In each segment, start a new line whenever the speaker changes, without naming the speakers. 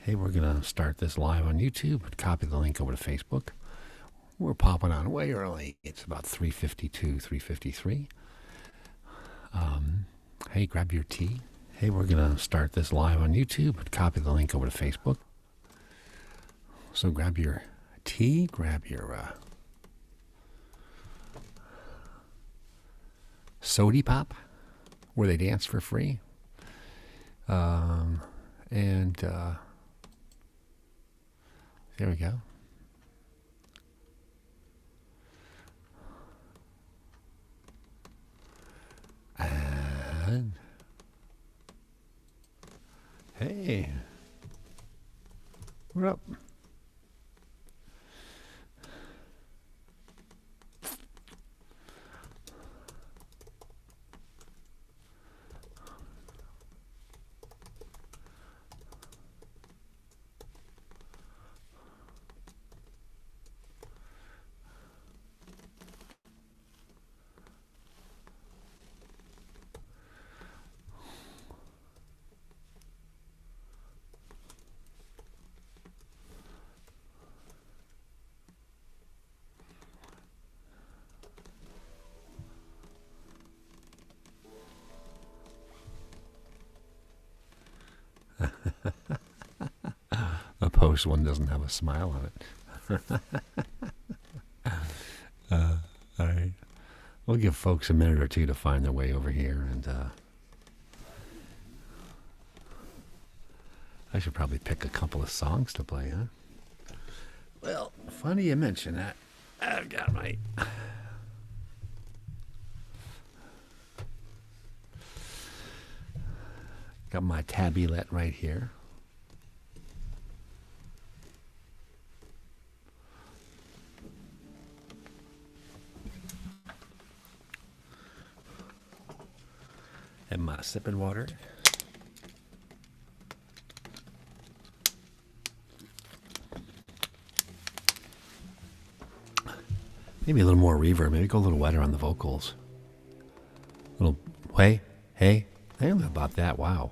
Hey, we're going to start this live on YouTube, but copy the link over to Facebook. We're popping on way early. It's about 3:52, 3:53. Hey, grab your tea. Hey, we're going to start this live on YouTube, but copy the link over to Facebook. So grab your tea, grab your sody pop, where they dance for free. And there we go. And hey, what up? The post one doesn't have a smile on it. All right. We'll give folks a minute or two to find their way over here. And I should probably pick a couple of songs to play, huh? Well, funny you mention that. I've got my tablet right here. And my sipping water. Maybe a little more reverb. Maybe go a little wetter on the vocals. A little, hey, I don't know about that. Wow.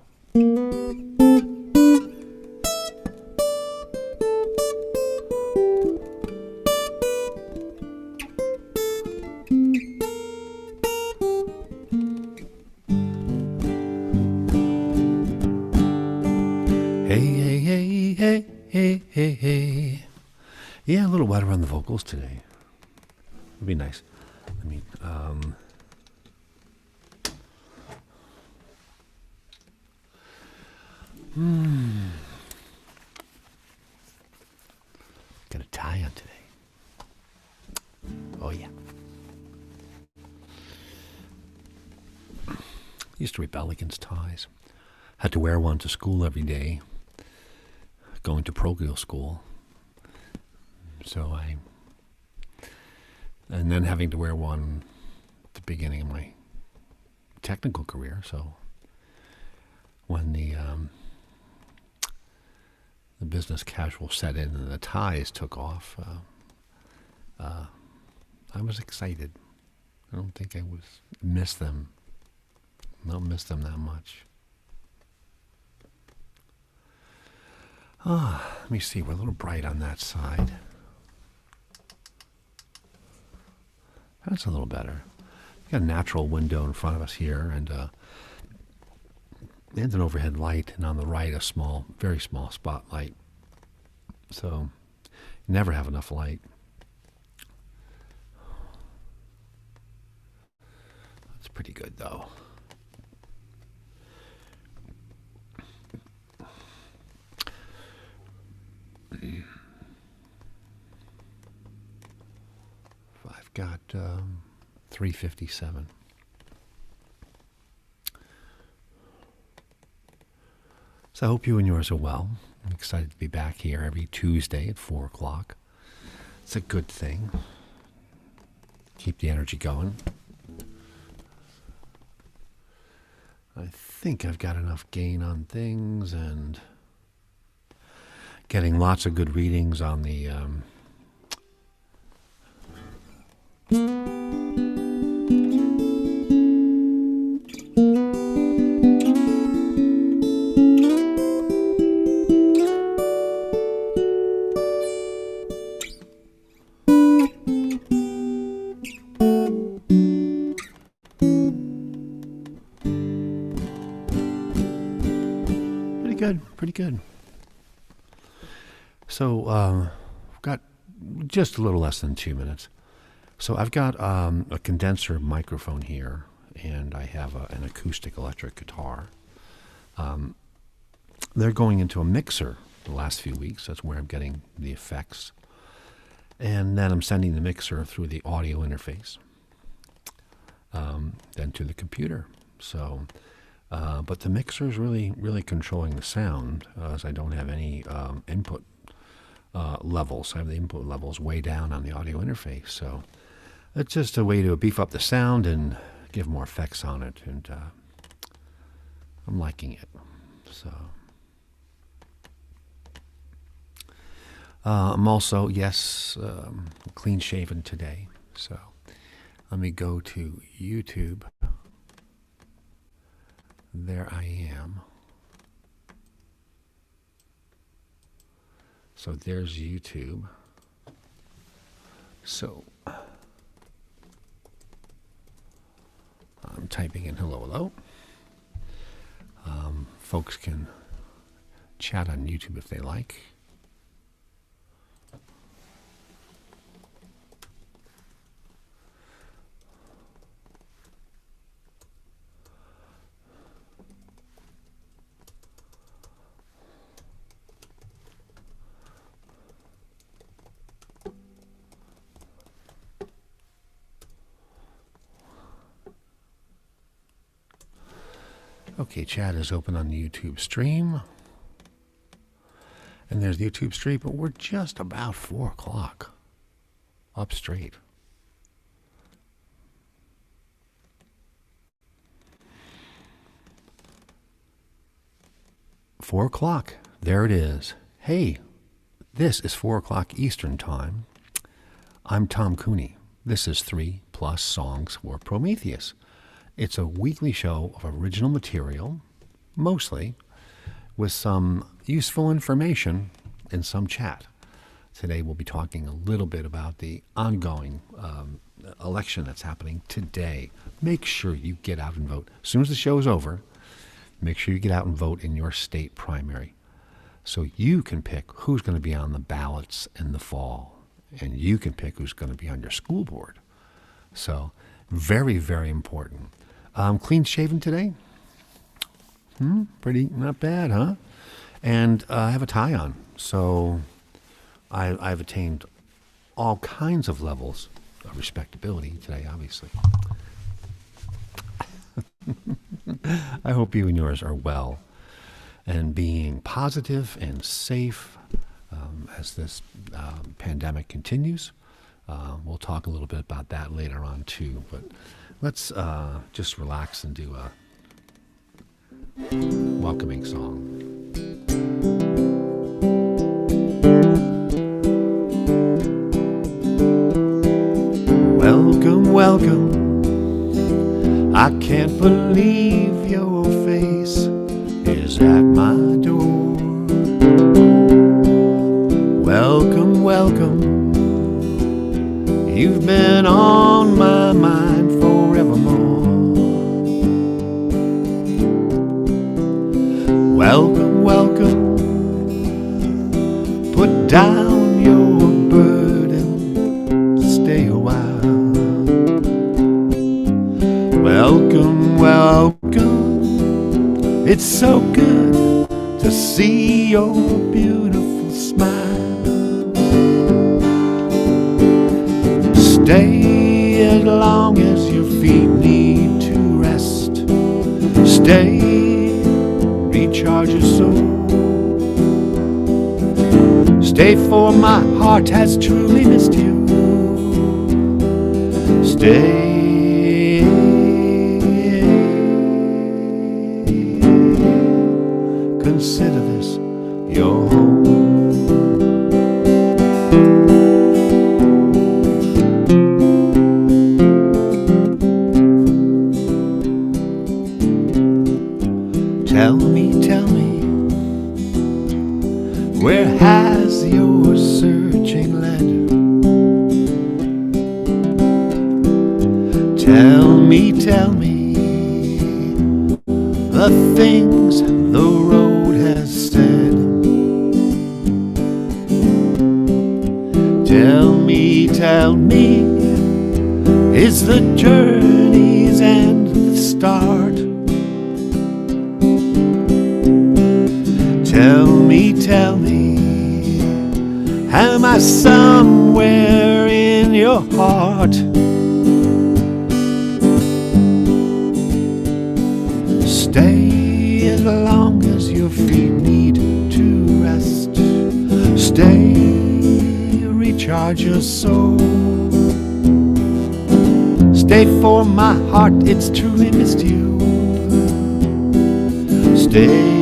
Hey. Yeah, a little wetter on the vocals today. Would be nice. I mean, got a tie on today. Oh yeah. Used to rebel against ties. Had to wear one to school every day. Going to parochial school. And then having to wear one at the beginning of my technical career. So when the business casual set in and the ties took off, I was excited. I don't think I missed them. I don't miss them that much. Let me see. We're a little bright on that side. That's a little better. We've got a natural window in front of us here, and an overhead light, and on the right, a small, very small spotlight. So, you never have enough light. That's pretty good, though. I've got 3:57. So I hope you and yours are well. I'm excited to be back here every Tuesday at 4 o'clock. It's a good thing. Keep the energy going. I think I've got enough gain on things and getting lots of good readings on the pretty good. So I've got just a little less than 2 minutes. So I've got a condenser microphone here, and I have an acoustic electric guitar. They're going into a mixer the last few weeks. That's where I'm getting the effects. And then I'm sending the mixer through the audio interface, then to the computer. So, but the mixer is really controlling the sound, as I don't have any input levels. I have the input levels way down on the audio interface. So it's just a way to beef up the sound and give more effects on it. And I'm liking it. So I'm also, clean shaven today. So let me go to YouTube. There I am. So there's YouTube. So I'm typing in hello. Folks can chat on YouTube if they like. Okay, chat is open on the YouTube stream. And there's the YouTube stream, but we're just about 4 o'clock. Up straight. Four o'clock. There it is. Hey, this is 4 o'clock Eastern Time. I'm Tom Cooney. This is 3+ Songs for Prometheus. It's a weekly show of original material, mostly, with some useful information and some chat. Today we'll be talking a little bit about the ongoing election that's happening today. Make sure you get out and vote. As soon as the show is over, make sure you get out and vote in your state primary, so you can pick who's going to be on the ballots in the fall, and you can pick who's going to be on your school board. So very, very important. Clean shaven today. Pretty not bad, huh? And I have a tie on, so I've attained all kinds of levels of respectability today, obviously. I hope you and yours are well and being positive and safe as this pandemic continues. We'll talk a little bit about that later on too, but let's just relax and do a welcoming song. Welcome, welcome. I can't believe your face is at my door. Welcome, welcome. You've been on my mind forevermore. Welcome, welcome. Put down your burden, stay a while. Welcome, welcome. It's so good to see your beautiful smile. Stay as long as your feet need to rest. Stay, recharge your soul. Stay, for my heart has truly missed you. Stay. Consider this your home. Tell me, where has your searching led? Tell me the things the road has said. tell me, is the journey's end the start? Tell me, am I somewhere in your heart? Stay as long as your feet need to rest. Stay, recharge your soul. Stay, for my heart, it's truly missed you. Stay.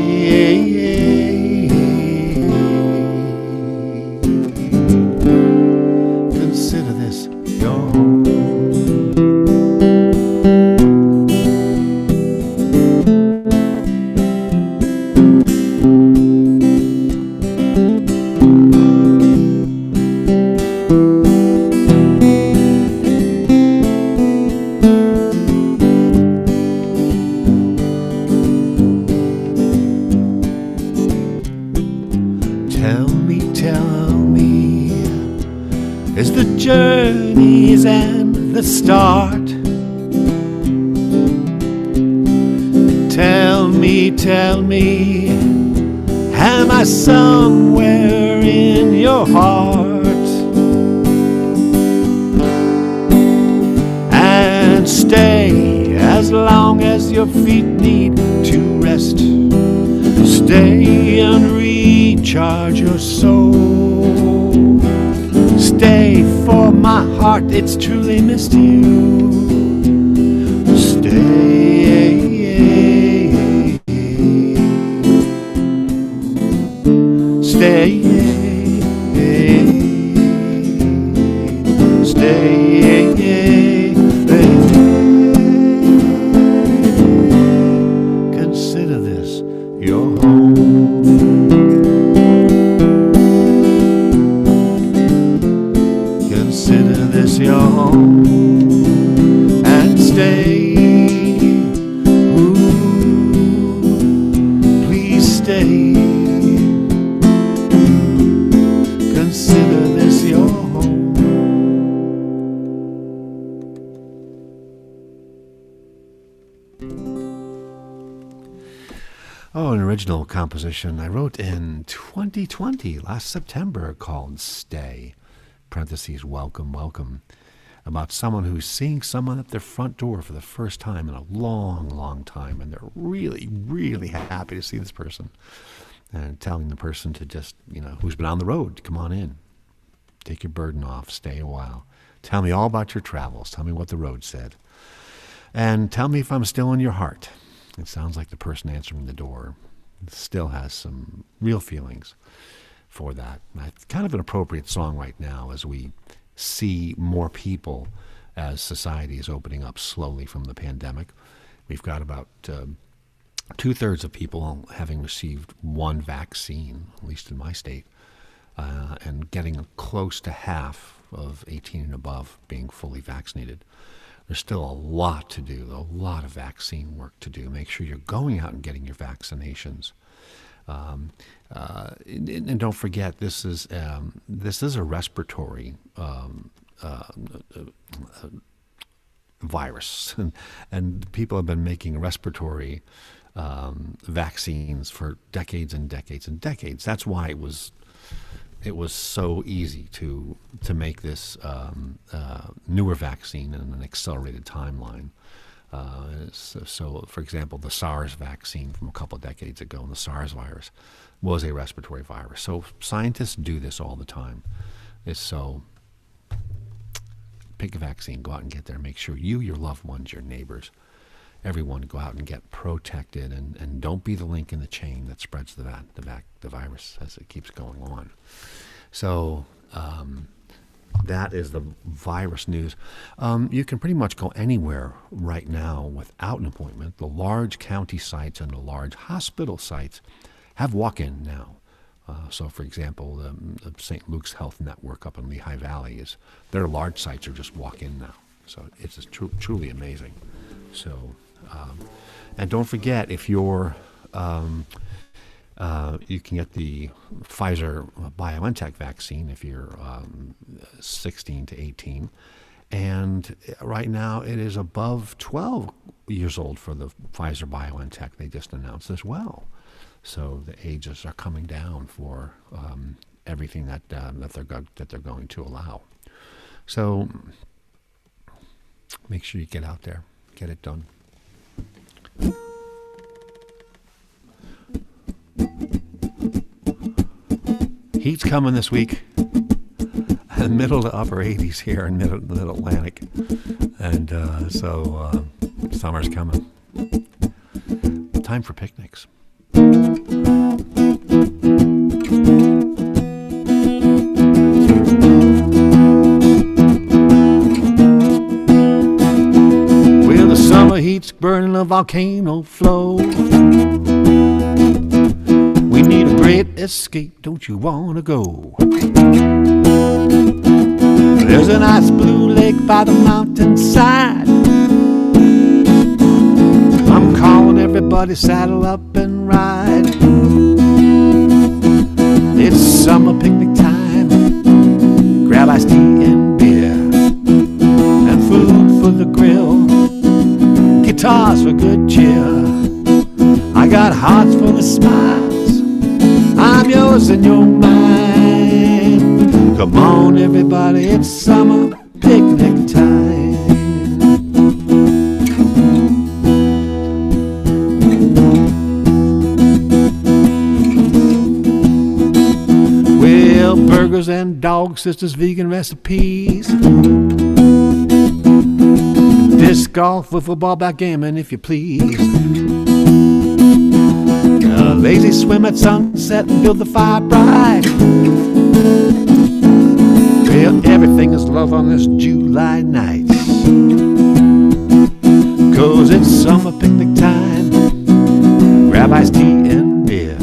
Consider this your home. Tell me, is the journey's end the start? Tell me, am I somewhere in your heart? And stay as long as your feet need to rest. Stay and recharge your soul. Stay, for my heart, it's truly missed you. Stay. Stay. Stay. Consider this your home. Consider this your home and stay. Ooh, please stay. Consider this your home. Oh, an original composition I wrote in 2020, last September, called Stay, parentheses, welcome, welcome, about someone who's seeing someone at their front door for the first time in a long, long time, and they're really, really happy to see this person, and telling the person to just, who's been on the road, to come on in, take your burden off, stay a while, tell me all about your travels, tell me what the road said, and tell me if I'm still in your heart. It sounds like the person answering the door still has some real feelings for that. It's kind of an appropriate song right now as we see more people as society is opening up slowly from the pandemic. We've got about 2/3 of people having received one vaccine, at least in my state, and getting close to half of 18 and above being fully vaccinated. There's still a lot to do, a lot of vaccine work to do. Make sure you're going out and getting your vaccinations. And don't forget, this is a respiratory virus, and people have been making respiratory vaccines for decades and decades and decades. That's why it was so easy to make this newer vaccine in an accelerated timeline. So, for example, the SARS vaccine from a couple of decades ago, and the SARS virus, was a respiratory virus. So scientists do this all the time. So pick a vaccine, go out and get there. Make sure you, your loved ones, your neighbors, everyone go out and get protected, and don't be the link in the chain that spreads the virus as it keeps going on. So that is the virus news. You can pretty much go anywhere right now without an appointment. The large county sites and the large hospital sites have walk-in now. So, for example, the St. Luke's Health Network up in Lehigh Valley, their large sites are just walk-in now. So it's just truly amazing. So, and don't forget, if you're You can get the Pfizer BioNTech vaccine if you're 16 to 18. And right now it is above 12 years old for the Pfizer BioNTech. They just announced as well. So the ages are coming down for everything that they're going to allow. So make sure you get out there, get it done. Heat's coming this week. Middle to upper 80s here in Mid-Atlantic. And so summer's coming. Time for picnics. Well, the summer heat's burning a volcano flow. We need a great escape, don't you wanna go? There's an ice blue lake by the mountainside. I'm calling everybody, saddle up and ride. It's summer picnic time. Grab iced tea and beer, and food for the grill, guitars for good cheer. I got hearts full of smiles, I'm yours and you're mine. Come on everybody, it's summer picnic time. Well, burgers and dog sisters, vegan recipes, disc golf, wiffle ball, backgammon if you please. A lazy swim at sunset and build the fire bright. Well, everything is love on this July night. 'Cause it's summer picnic time. Grab iced tea and beer,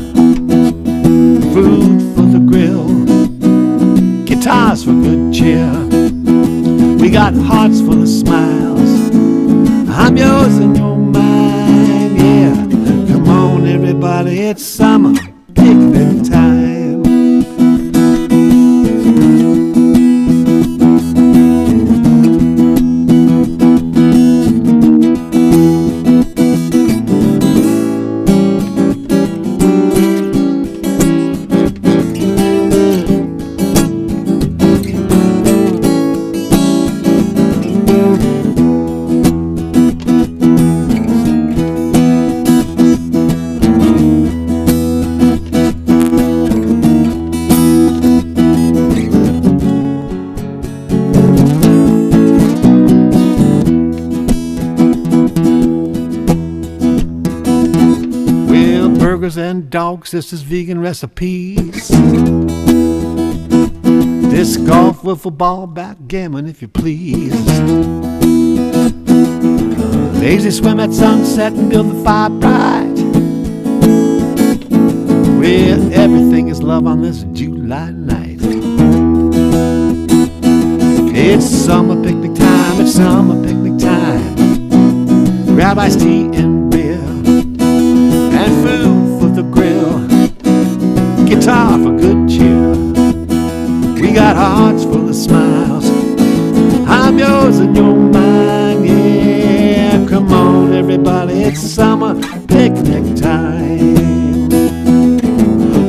food for the grill, guitars for good cheer. We got hearts full of smiles, I'm yours and you're mine, yeah. Come on everybody, it's summer picnic time. And dog sisters, vegan recipes, disc golf, wiffle ball, backgammon if you please. Lazy swim at sunset and build the fire bright. Well, everything is love on this July night. It's summer picnic time, it's summer picnic time. Grab iced tea and beer, and food for the grill, guitar for good cheer. We got hearts full of smiles, I'm yours and you're mine, yeah. Come on everybody, it's summer picnic time.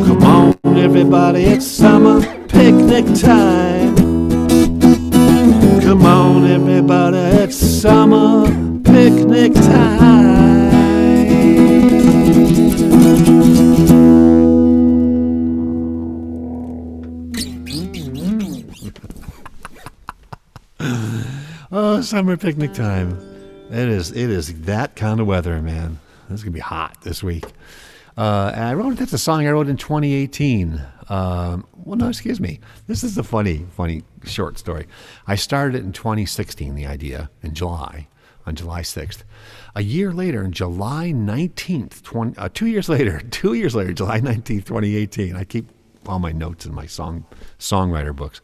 Come on everybody, it's summer picnic time. Come on everybody, it's summer picnic time. Oh, summer picnic time. It is that kind of weather, man. It's going to be hot this week. And that's a song I wrote in 2018. Well, no, excuse me. This is a funny short story. I started it in 2016, the idea, on July 6th. A year later, on July 19th, 2 years later, July 19th, 2018. I keep all my notes in my songwriter books.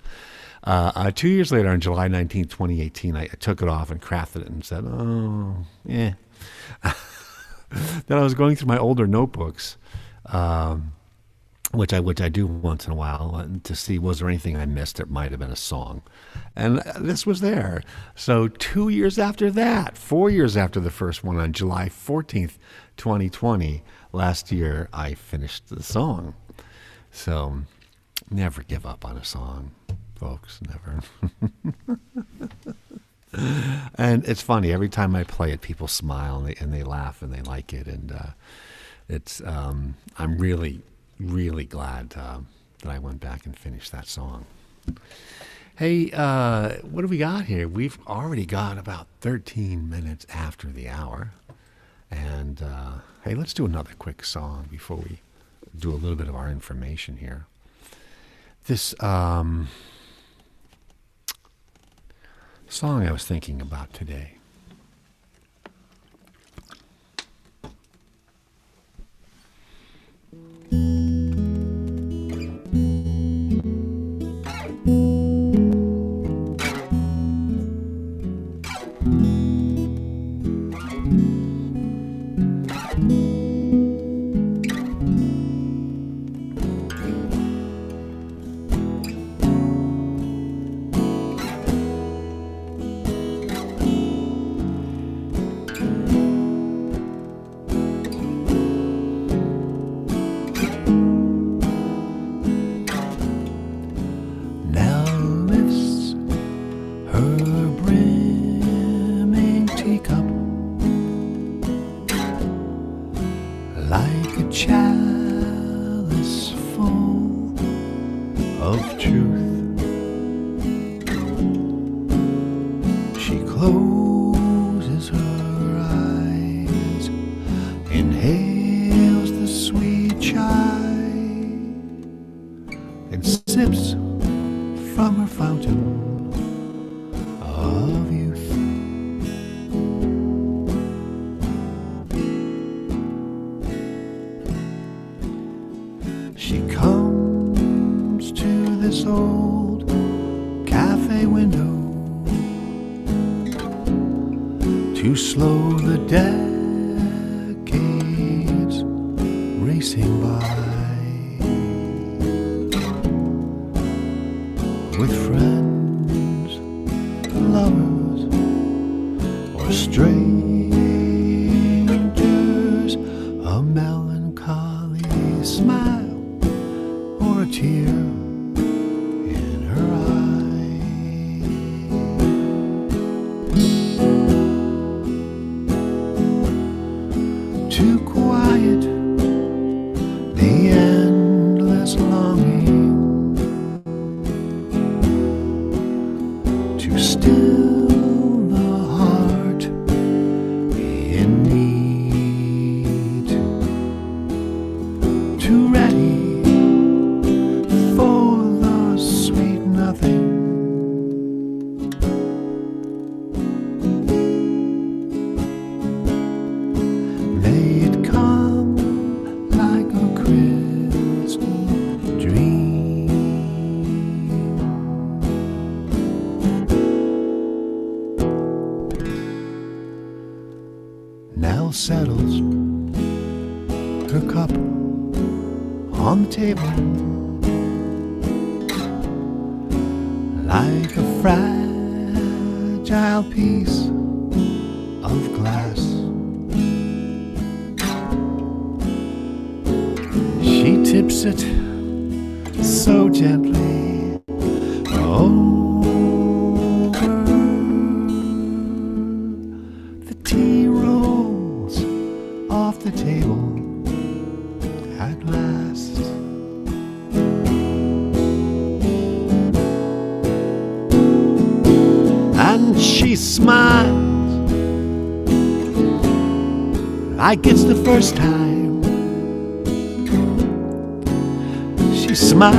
2 years later, on July 19th, 2018, I took it off and crafted it and said, oh, yeah. Then I was going through my older notebooks which I do once in a while, to see was there anything I missed that might have been a song. And this was there. So 2 years after that, 4 years after the first one, on July 14th, 2020, last year, I finished the song. So never give up on a song, folks, never. And it's funny, every time I play it, people smile and they laugh and they like it. And I'm really, really glad that I went back and finished that song. Hey, what do we got here? We've already got about 13 minutes after the hour. And hey, let's do another quick song before we do a little bit of our information here. This song I was thinking about today. Settles her cup on the table like a fragile piece of glass. She tips it so gently over. The tea rolls off the table at last. And she smiles like it's the first time. She smiles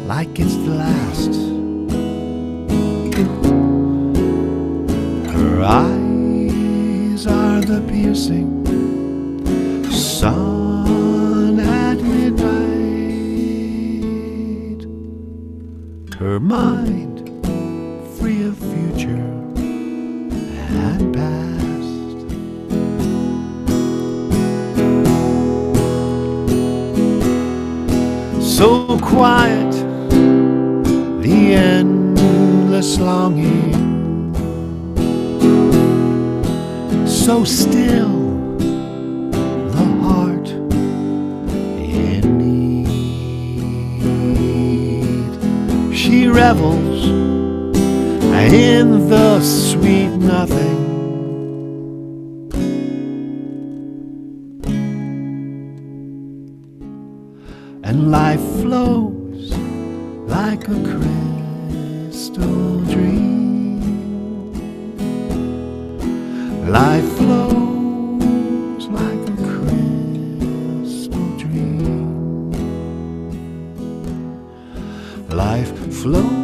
like it's the last. Her eyes are the piercing sun at midnight. Her mind free of future and past. So quiet, the endless longing, so still, the heart in need. She revels in the sweet nothing, and life flows like a crystal dream. Life flows like a crystal dream. Life flows.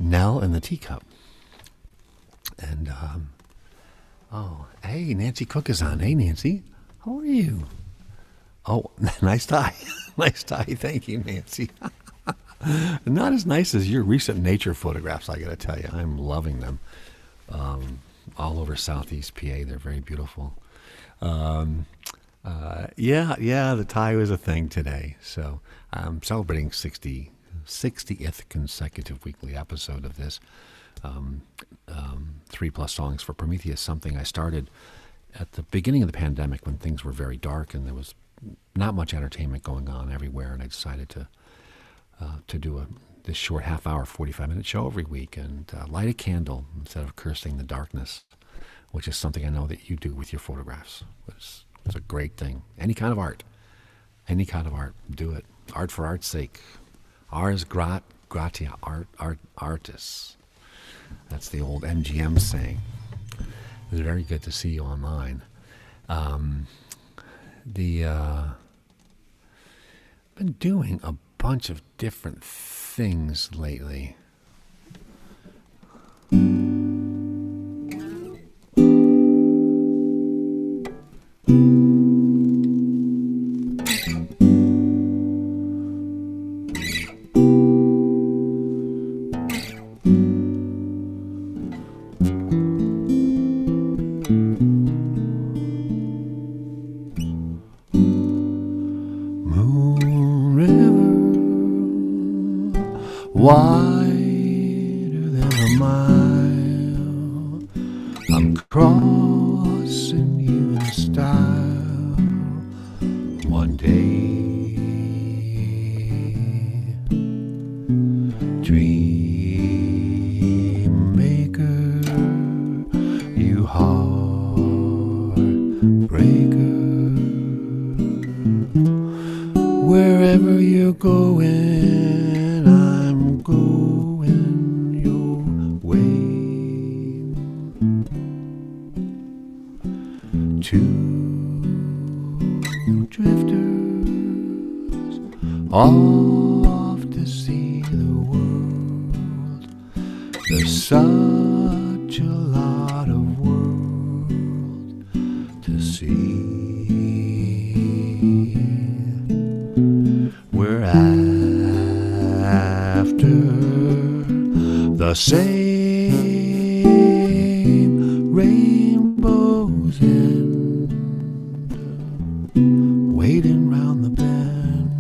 Nell and the Teacup. And, oh, hey, Nancy Cook is on. Hey, Nancy, how are you? Oh, nice tie. Nice tie. Thank you, Nancy. Not as nice as your recent nature photographs, I got to tell you. I'm loving them. All over Southeast PA. They're very beautiful. Yeah, the tie was a thing today. So I'm celebrating 60th consecutive weekly episode of this 3+ songs for Prometheus, something I started at the beginning of the pandemic when things were very dark and there was not much entertainment going on everywhere, and I decided to do this short half-hour, 45-minute show every week and light a candle instead of cursing the darkness, which is something I know that you do with your photographs. It's a great thing. Any kind of art, do it. Art for art's sake. Ars gratia artis. That's the old MGM saying. It's very good to see you online. Been doing a bunch of different things lately. Wider than a mile, I'm crossing you in style one day. Dream maker, you heartbreaker, wherever you're going, going your way. Two drifters off to see the world. There's such a lot of world to see. We're after the same rainbow's end, waiting round the bend.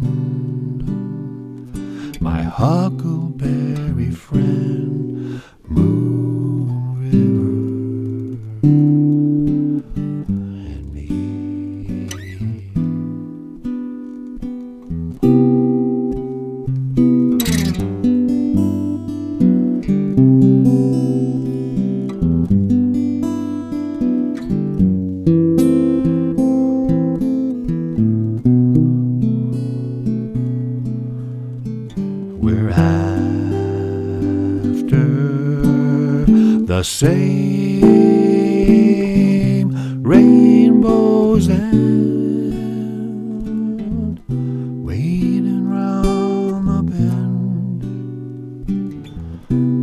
My huckleberry friend, Moon River, and me. We're after the same rainbow's end, waiting round the bend.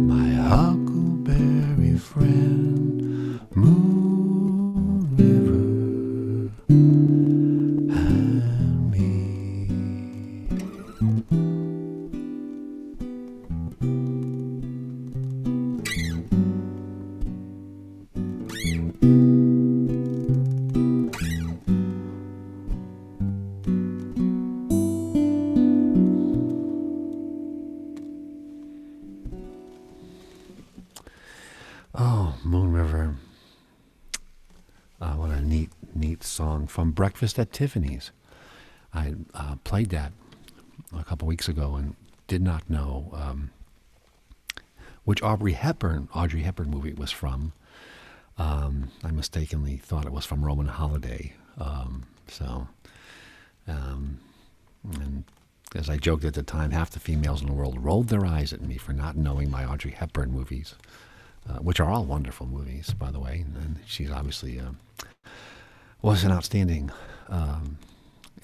My huckleberry friend. Oh, Moon River. What a neat song from Breakfast at Tiffany's. I played that a couple weeks ago and did not know which Audrey Hepburn movie it was from. I mistakenly thought it was from Roman Holiday. And as I joked at the time, half the females in the world rolled their eyes at me for not knowing my Audrey Hepburn movies, which are all wonderful movies, by the way. And she's obviously was an outstanding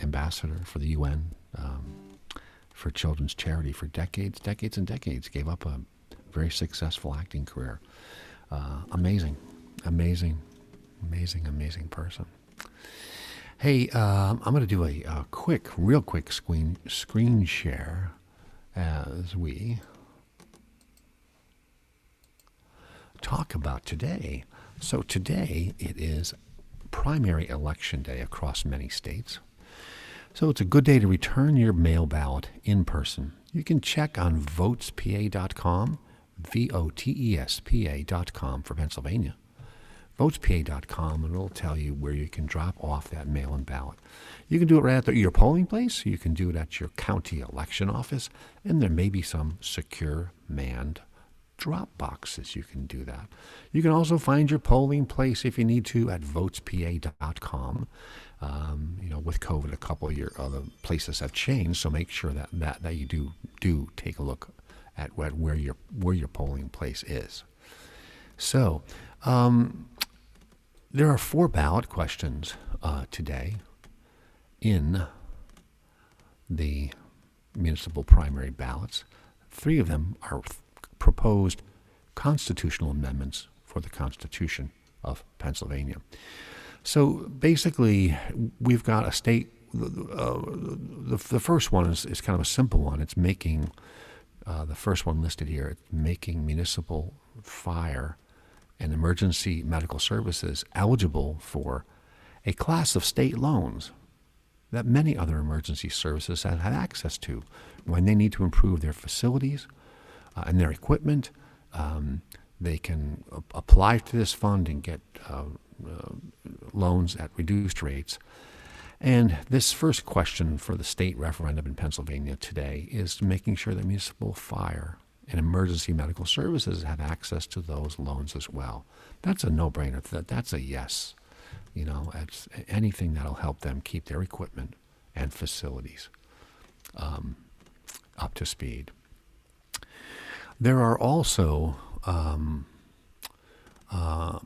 ambassador for the UN, for children's charity for decades and decades. Gave up a very successful acting career. Amazing person. Hey, I'm going to do a real quick screen share as we talk about today. So today it is primary election day across many states. So it's a good day to return your mail ballot in person. You can check on votespa.com, VOTESPA.com for Pennsylvania. votespa.com, and it'll tell you where you can drop off that mail-in ballot. You can do it right at your polling place. You can do it at your county election office, and there may be some secure manned drop boxes. You can do that. You can also find your polling place if you need to at votespa.com. With COVID, a couple of your other places have changed, so make sure that you do take a look at where your polling place is. So, there are 4 ballot questions today in the municipal primary ballots. 3 of them are proposed constitutional amendments for the Constitution of Pennsylvania. So basically, we've got a state. The first one is kind of a simple one. It's making the first one listed here. It's making municipal fire and emergency medical services eligible for a class of state loans that many other emergency services have had access to when they need to improve their facilities and their equipment. They can apply to this fund and get loans at reduced rates. And this first question for the state referendum in Pennsylvania today is making sure that municipal fire and emergency medical services have access to those loans as well. That's a no-brainer. That's a yes. It's anything that'll help them keep their equipment and facilities up to speed. There are also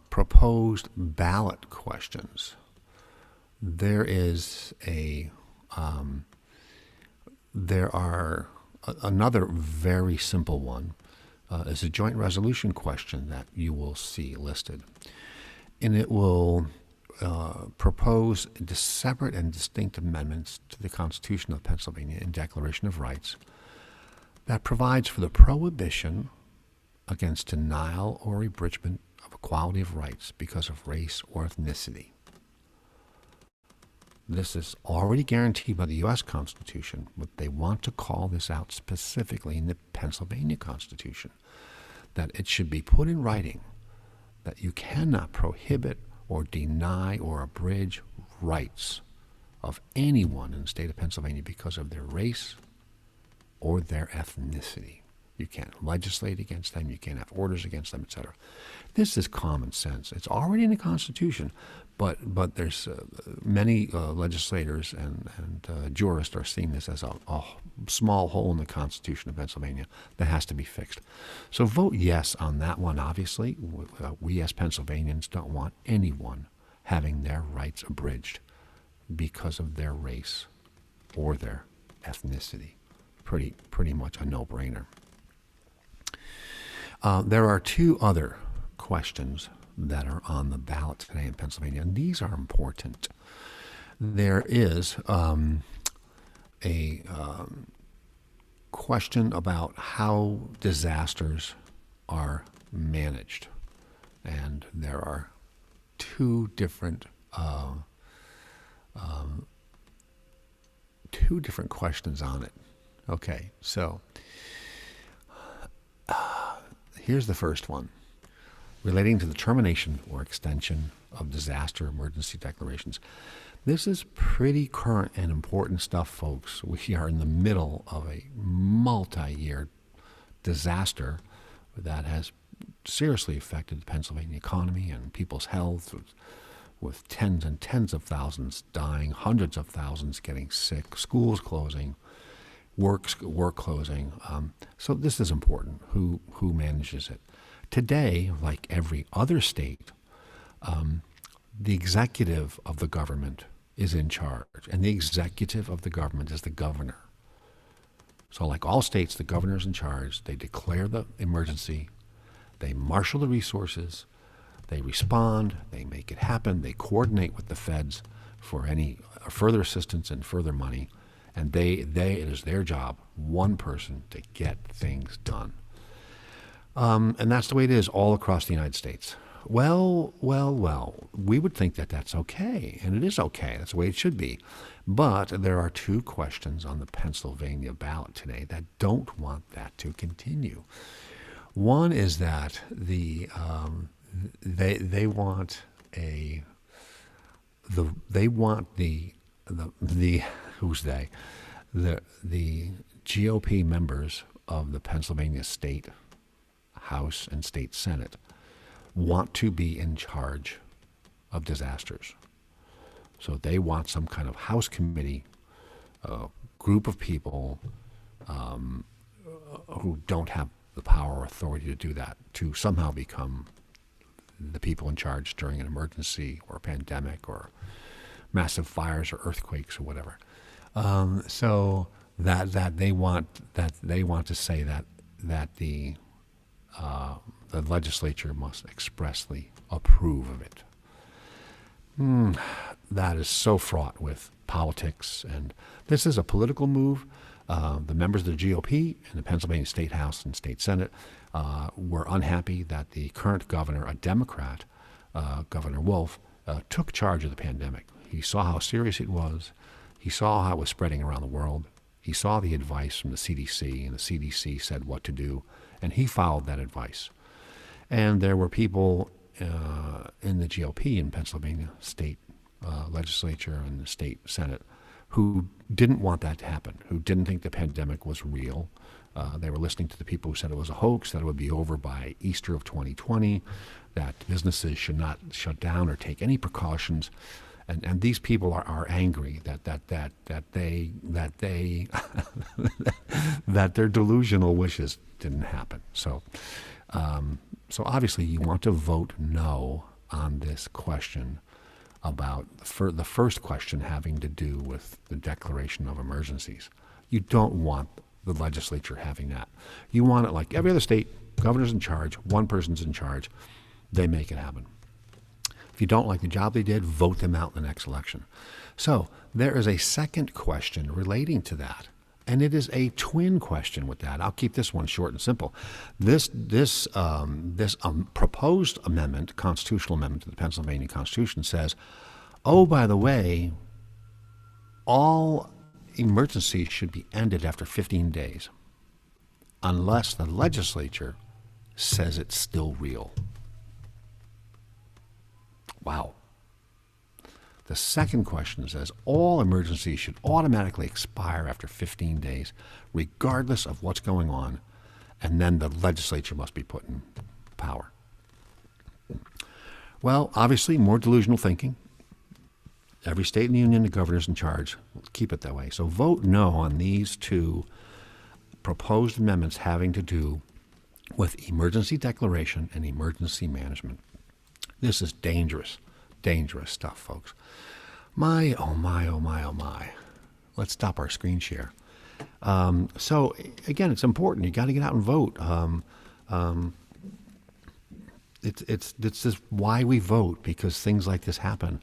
proposed ballot questions. There are another very simple one is a joint resolution question that you will see listed. And it will propose separate and distinct amendments to the Constitution of Pennsylvania and Declaration of Rights that provides for the prohibition against denial or abridgment of equality of rights because of race or ethnicity. This is already guaranteed by the U.S. Constitution, but they want to call this out specifically in the Pennsylvania Constitution, that it should be put in writing that you cannot prohibit or deny or abridge rights of anyone in the state of Pennsylvania because of their race or their ethnicity. You can't legislate against them. You can't have orders against them, etc. This is common sense. It's already in the Constitution, but there's many legislators and jurists are seeing this as a small hole in the Constitution of Pennsylvania that has to be fixed. So vote yes on that one, obviously. We as Pennsylvanians don't want anyone having their rights abridged because of their race or their ethnicity. Pretty much a no-brainer. There are 2 other questions that are on the ballot today in Pennsylvania, and these are important. There is a question about how disasters are managed, and there are 2 different questions on it. Okay, so here's the first one. relating to the termination or extension of disaster emergency declarations. This is pretty current and important stuff, folks. We are in the middle of a multi-year disaster that has seriously affected the Pennsylvania economy and people's health, with tens and tens of thousands dying, hundreds of thousands getting sick, schools closing, work closing. So this is important, who manages it. Today, like every other state, the executive of the government is in charge, and the executive of the government is the governor. So like all states, the governor is in charge. They declare the emergency, they marshal the resources, they respond, they make it happen, they coordinate with the feds for any further assistance and further money, and it is their job, one person, to get things done. And that's the way it is all across the United States. Well, we would think that that's okay, and it is okay. That's the way it should be. But there are two questions on the Pennsylvania ballot today that don't want that to continue. One is that they want the GOP members of the Pennsylvania State House and State Senate want to be in charge of disasters. So they want some kind of House committee, group of people who don't have the power or authority to do that, to somehow become the people in charge during an emergency or a pandemic or massive fires or earthquakes or whatever. So that they want to say that the legislature must expressly approve of it. That is so fraught with politics, and this is a political move. The members of the GOP in the Pennsylvania State House and State Senate were unhappy that the current governor, a Democrat, Governor Wolf, took charge of the pandemic. He saw how serious it was. He saw how it was spreading around the world. He saw the advice from the CDC, and the CDC said what to do, and he followed that advice. And there were people in the GOP in Pennsylvania State Legislature and the State Senate who didn't want that to happen, who didn't think the pandemic was real. They were listening to the people who said it was a hoax, that it would be over by Easter of 2020, that businesses should not shut down or take any precautions. And these people are angry that their delusional wishes didn't happen. So obviously you want to vote no on this question about the first question having to do with the declaration of emergencies. You don't want the legislature having that. You want it like every other state, governor's in charge, one person's in charge, they make it happen. If you don't like the job they did, vote them out in the next election. So there is a second question relating to that, and it is a twin question with that. I'll keep this one short and simple. This proposed amendment, constitutional amendment to the Pennsylvania Constitution, says, oh, by the way, all emergencies should be ended after 15 days, unless the legislature says it's still real. Wow. The second question says all emergencies should automatically expire after 15 days, regardless of what's going on, and then the legislature must be put in power. Well, obviously, more delusional thinking. Every state in the union, the governor's in charge. Let's keep it that way. So vote no on these two proposed amendments having to do with emergency declaration and emergency management. This is dangerous, dangerous stuff, folks. My, oh my, oh my, oh my. Let's stop our screen share. So, again, it's important. You got to get out and vote. This is why we vote, because things like this happen.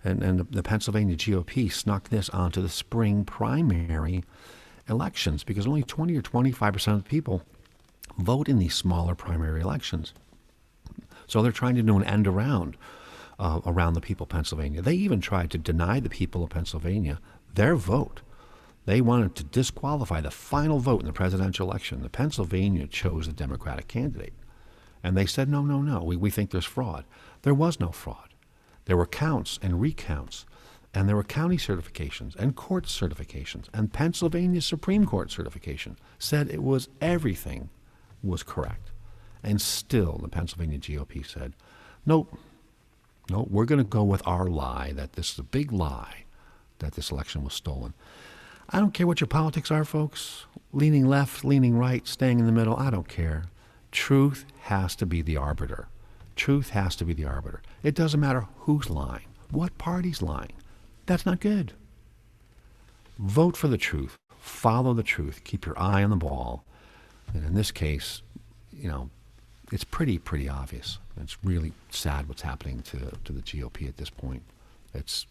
And the Pennsylvania GOP snuck this onto the spring primary elections, because only 20 or 25% of the people vote in these smaller primary elections. So they're trying to do an end around the people of Pennsylvania. They even tried to deny the people of Pennsylvania their vote. They wanted to disqualify the final vote in the presidential election. The Pennsylvania chose the Democratic candidate. And they said, no, we think there's fraud. There was no fraud. There were counts and recounts, and there were county certifications and court certifications, and Pennsylvania Supreme Court certification said it was everything was correct. And still the Pennsylvania GOP said, nope, we're going to go with our lie, that this is a big lie, that this election was stolen. I don't care what your politics are, folks. Leaning left, leaning right, staying in the middle, I don't care. Truth has to be the arbiter. Truth has to be the arbiter. It doesn't matter who's lying, what party's lying. That's not good. Vote for the truth. Follow the truth. Keep your eye on the ball. And in this case, it's pretty obvious. It's really sad what's happening to the GOP at this point. It's,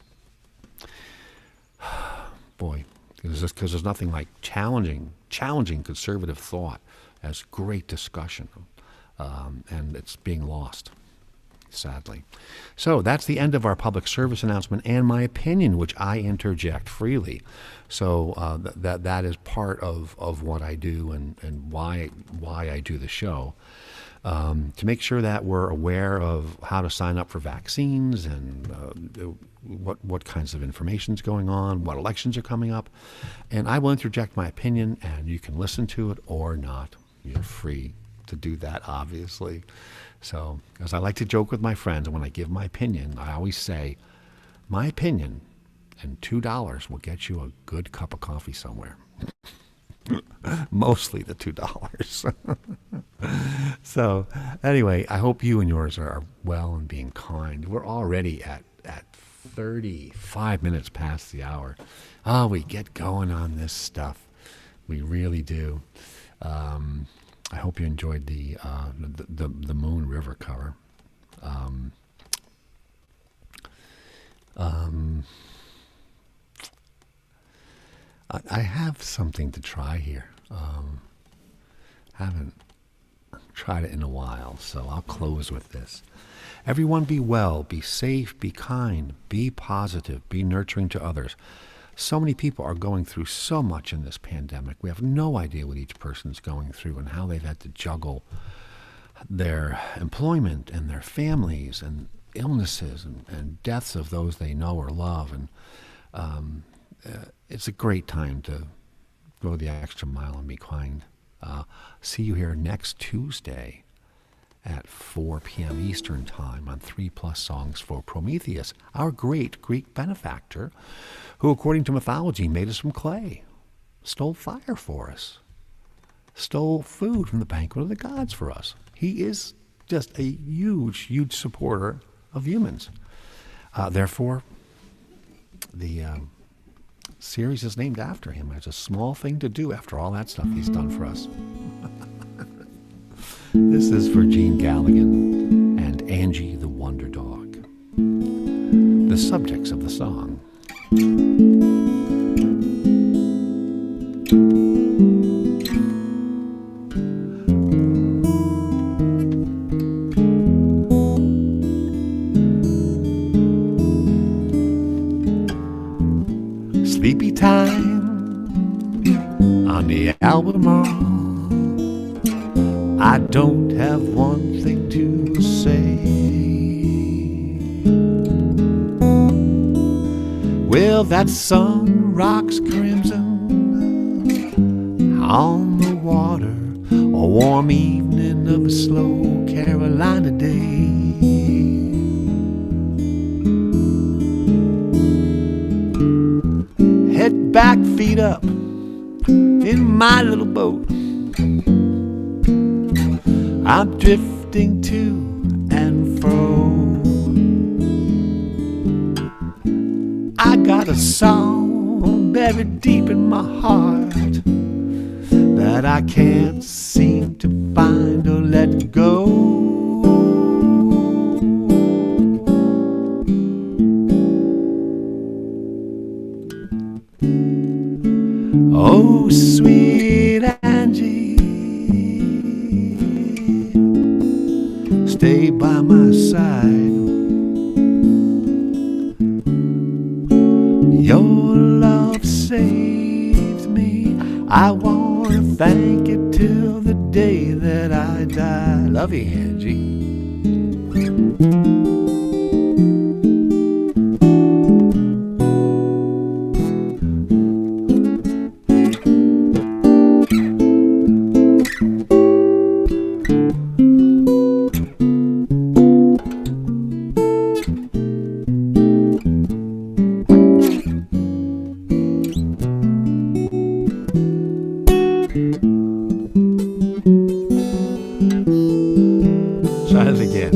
boy, because there's nothing like challenging conservative thought as great discussion, and it's being lost, sadly. So that's the end of our public service announcement and my opinion, which I interject freely. So that is part of what I do and why I do the show. To make sure that we're aware of how to sign up for vaccines and what kinds of information is going on, what elections are coming up. And I will interject my opinion, and you can listen to it or not. You're free to do that, obviously. So, as I like to joke with my friends, when I give my opinion, I always say, my opinion and $2 will get you a good cup of coffee somewhere. Mostly the $2. So anyway, I hope you and yours are well and being kind. We're already at 35 minutes past the hour. Oh, we get going on this stuff. We really do. I hope you enjoyed the Moon River cover. I have something to try here. Haven't tried it in a while, so I'll close with this. Everyone be well, be safe, be kind, be positive, be nurturing to others. So many people are going through so much in this pandemic. We have no idea what each person's going through and how they've had to juggle their employment and their families and illnesses and deaths of those they know or love. And it's a great time to go the extra mile and be kind. See you here next Tuesday at 4 p.m. Eastern Time on 3+ Songs for Prometheus, our great Greek benefactor, who, according to mythology, made us from clay, stole fire for us, stole food from the banquet of the gods for us. He is just a huge supporter of humans. Therefore, the series is named after him. It's a small thing to do after all that stuff he's done for us. This is for Gene Galligan and Angie the Wonder Dog. The subjects of the song. Sleepy time on the Albemarle. I don't have one thing to say. Well, that sun rocks crimson on the water, a warm evening of a slow Carolina day. Head back, feet up in my little boat. I'm drifting to and fro. I got a song buried deep in my heart that I can't seem to find or let go. Oh, sweet Angie, stay by my side. Your love saved me. I want to thank you till the day that I die. Love you, Angie. Try it again.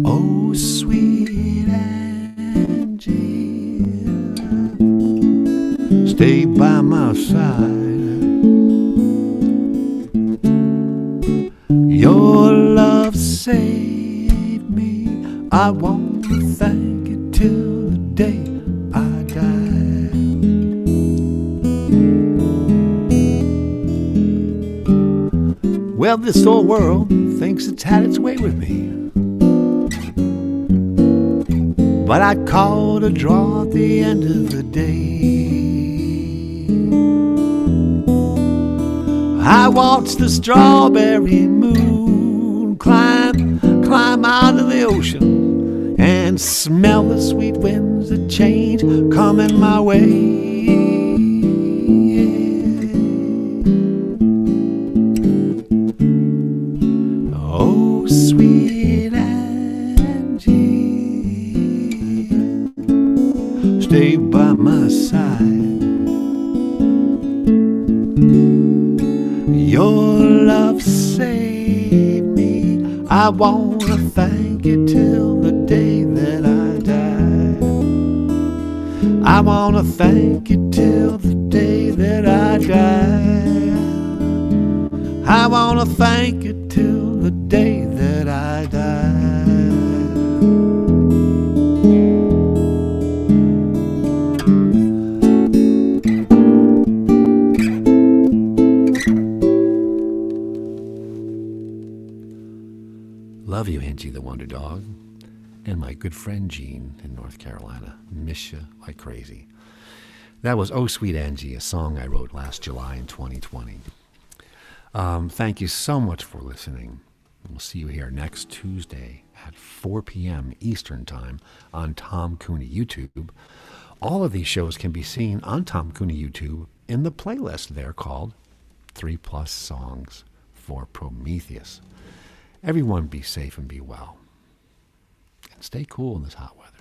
Oh, sweet Angie, stay by my side. Your love saved me. I want to thank you till the day I die. Well, this old world thinks it's had its way with me, but I called a draw at the end of the day. I watched the strawberry moon climb out of the ocean and smell the sweet winds of change coming my way. Oh, sweet Angie, stay by my side. Your love saved me. I want to thank you till the day that I die. I want to thank you till the day that I die. I want to thank you till the day that I die. Love you, Angie the Wonder Dog, and my good friend Gene in North Carolina. Miss you like crazy. That was Oh Sweet Angie, a song I wrote last July in 2020. Thank you so much for listening. We'll see you here next Tuesday at 4 p.m. Eastern Time on Tom Cooney YouTube. All of these shows can be seen on Tom Cooney YouTube in the playlist there called 3+ Songs for Prometheus. Everyone be safe and be well. And stay cool in this hot weather.